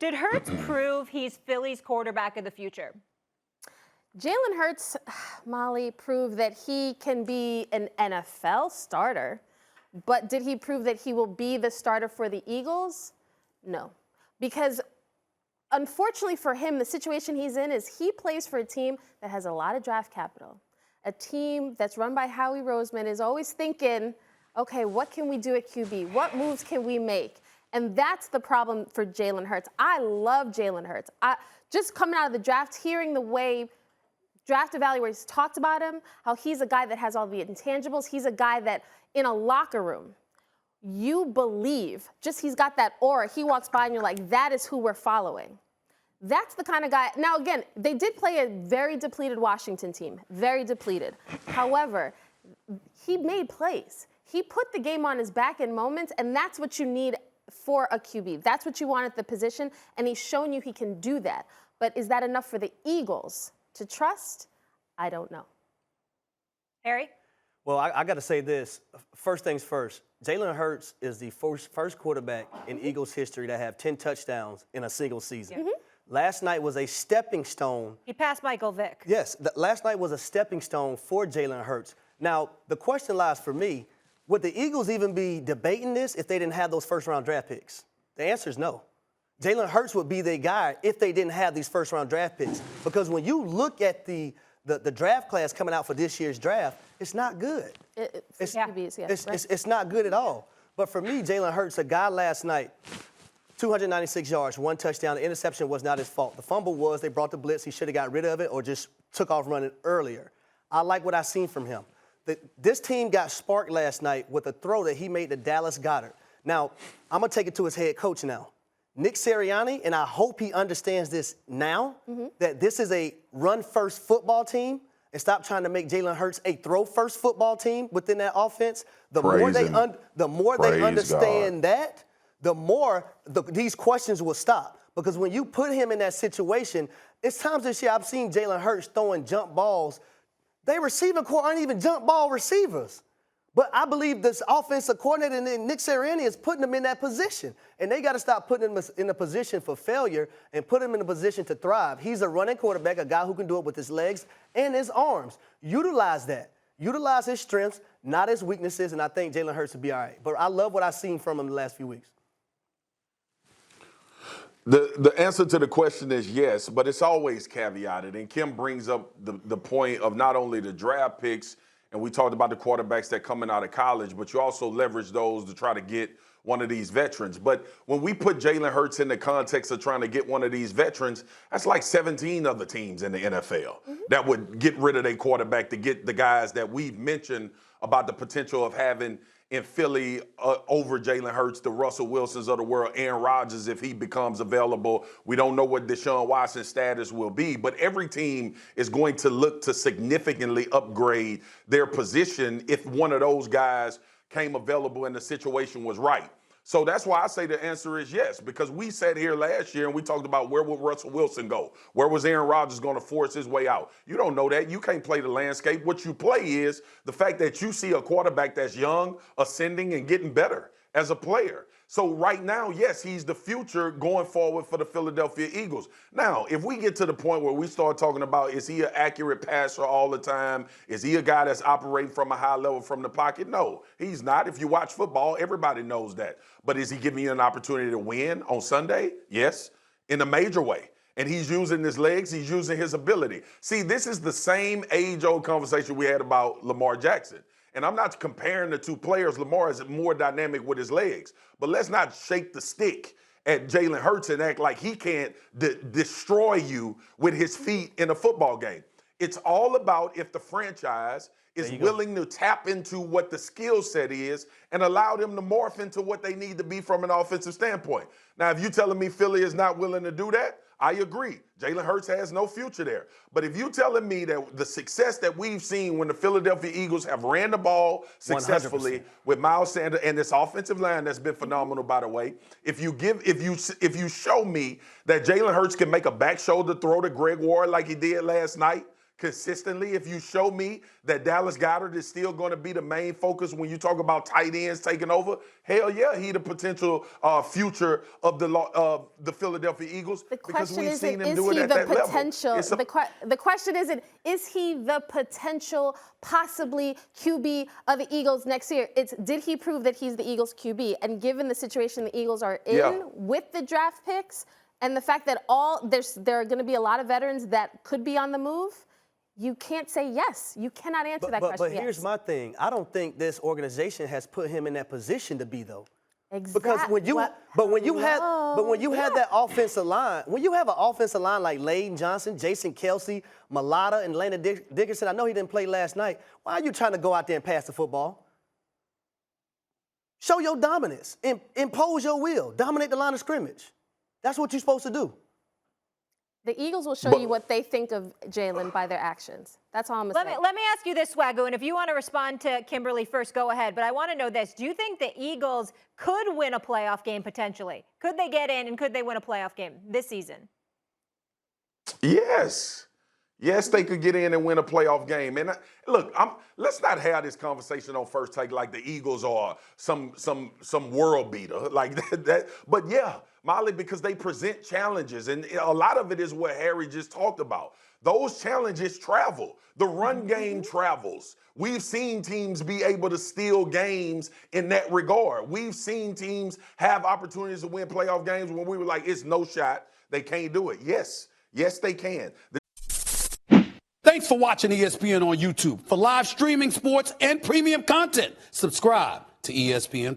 Did Hurts prove he's Philly's quarterback of the future? Jalen Hurts, Molly, proved that he can be an NFL starter, but did he prove that he will be the starter for the Eagles? No, because unfortunately for him, the situation he's in is he plays for a team that has a lot of draft capital. A team that's run by Howie Roseman is always thinking, okay, what can we do at QB? What moves can we make? And that's the problem for Jalen Hurts. I love Jalen Hurts. Just coming out of the draft, hearing the way draft evaluators talked about him, how he's a guy that has all the intangibles. He's a guy that in a locker room, you believe, just he's got that aura. He walks by and you're like, that is who we're following. That's the kind of guy. Now, again, they did play a very depleted Washington team, very depleted. However, he made plays. He put the game on his back in moments, and that's what you need for a QB. That's what you want at the position, and he's shown you he can do that. But is that enough for the Eagles to trust? I don't know. Harry? Well, I got to say this. First things first, Jalen Hurts is the first quarterback in Eagles history to have 10 touchdowns in a single season. Mm-hmm. Last night was a stepping stone. He passed Michael Vick. Yes, last night was a stepping stone for Jalen Hurts. Now, the question lies for me, would the Eagles even be debating this if they didn't have those first-round draft picks? The answer is no. Jalen Hurts would be their guy if they didn't have these first-round draft picks. Because when you look at the draft class coming out for this year's draft, it's not good. It's not good at all. But for me, Jalen Hurts, a guy last night, 296 yards, 1 touchdown. The interception was not his fault. The fumble was they brought the blitz. He should have got rid of it or just took off running earlier. I like what I seen from him. This team got sparked last night with a throw that he made to Dallas Goedert. Now, I'm going to take it to his head coach now. Nick Sirianni, and I hope he understands this now, that this is a run-first football team, and stop trying to make Jalen Hurts a throw-first football team within that offense. The more they understand that, the more these questions will stop. Because when you put him in that situation, it's times this year I've seen Jalen Hurts throwing jump balls. Their receiving core aren't even jump ball receivers. But I believe this offensive coordinator and Nick Sirianni is putting them in that position. And they got to stop putting him in a position for failure and put him in a position to thrive. He's a running quarterback, a guy who can do it with his legs and his arms. Utilize that. Utilize his strengths, not his weaknesses, and I think Jalen Hurts will be all right. But I love what I've seen from him the last few weeks. The answer to the question is yes, but it's always caveated. And Kim brings up the point of not only the draft picks, and we talked about the quarterbacks that coming out of college, but you also leverage those to try to get one of these veterans. But when we put Jalen Hurts in the context of trying to get one of these veterans, that's like 17 other teams in the NFL that would get rid of their quarterback to get the guys that we've mentioned about the potential of having in Philly over Jalen Hurts, the Russell Wilsons of the world, Aaron Rodgers if he becomes available. We don't know what Deshaun Watson's status will be, but every team is going to look to significantly upgrade their position if one of those guys came available and the situation was right. So that's why I say the answer is yes, because we sat here last year and we talked about where would Russell Wilson go? Where was Aaron Rodgers going to force his way out? You don't know that. You can't play the landscape. What you play is the fact that you see a quarterback that's young, ascending, and getting better as a player. So right now, yes, he's the future going forward for the Philadelphia Eagles. Now, if we get to the point where we start talking about is he an accurate passer all the time? Is he a guy that's operating from a high level from the pocket? No, he's not. If you watch football, everybody knows that. But is he giving you an opportunity to win on Sunday? Yes, in a major way. And he's using his legs, he's using his ability. See, this is the same age-old conversation we had about Lamar Jackson. And I'm not comparing the two players. Lamar is more dynamic with his legs. But let's not shake the stick at Jalen Hurts and act like he can't destroy you with his feet in a football game. It's all about if the franchise is willing to tap into what the skill set is and allow them to morph into what they need to be from an offensive standpoint. Now, if you're telling me Philly is not willing to do that, I agree. Jalen Hurts has no future there. But if you're telling me that the success that we've seen when the Philadelphia Eagles have ran the ball successfully 100%. With Miles Sanders and this offensive line that's been phenomenal, by the way, if you show me that Jalen Hurts can make a back shoulder throw to Greg Ward like he did last night, consistently, if you show me that Dallas Goedert is still going to be the main focus when you talk about tight ends taking over, hell yeah, he the potential future of the Philadelphia Eagles. The because question we've isn't, seen him is do it he at the that level. potential? The question isn't, is he the potential possibly QB of the Eagles next year? It's, did he prove that he's the Eagles QB? And given the situation the Eagles are in with the draft picks and the fact that there are going to be a lot of veterans that could be on the move, you can't say yes. You cannot answer that question. But here's my thing. I don't think this organization has put him in that position to be, though. Because when you had that offensive line, when you have an offensive line like Layden Johnson, Jason Kelsey, Mulata, and Landon Dickerson, I know he didn't play last night. Why are you trying to go out there and pass the football? Show your dominance. Impose your will. Dominate the line of scrimmage. That's what you're supposed to do. The Eagles will show you what they think of Jalen by their actions. That's all I'm going to say. Let me ask you this, Swagoo, and if you want to respond to Kimberly first, go ahead. But I want to know this. Do you think the Eagles could win a playoff game potentially? Could they get in and could they win a playoff game this season? Yes. Yes, they could get in and win a playoff game. And look, let's not have this conversation on First Take like the Eagles are some world beater like that. But yeah, Molly, because they present challenges, and a lot of it is what Harry just talked about. Those challenges travel. The run game travels. We've seen teams be able to steal games in that regard. We've seen teams have opportunities to win playoff games when we were like, it's no shot. They can't do it. Yes, they can. Thanks for watching ESPN on YouTube. For live streaming, sports, and premium content, subscribe to ESPN+.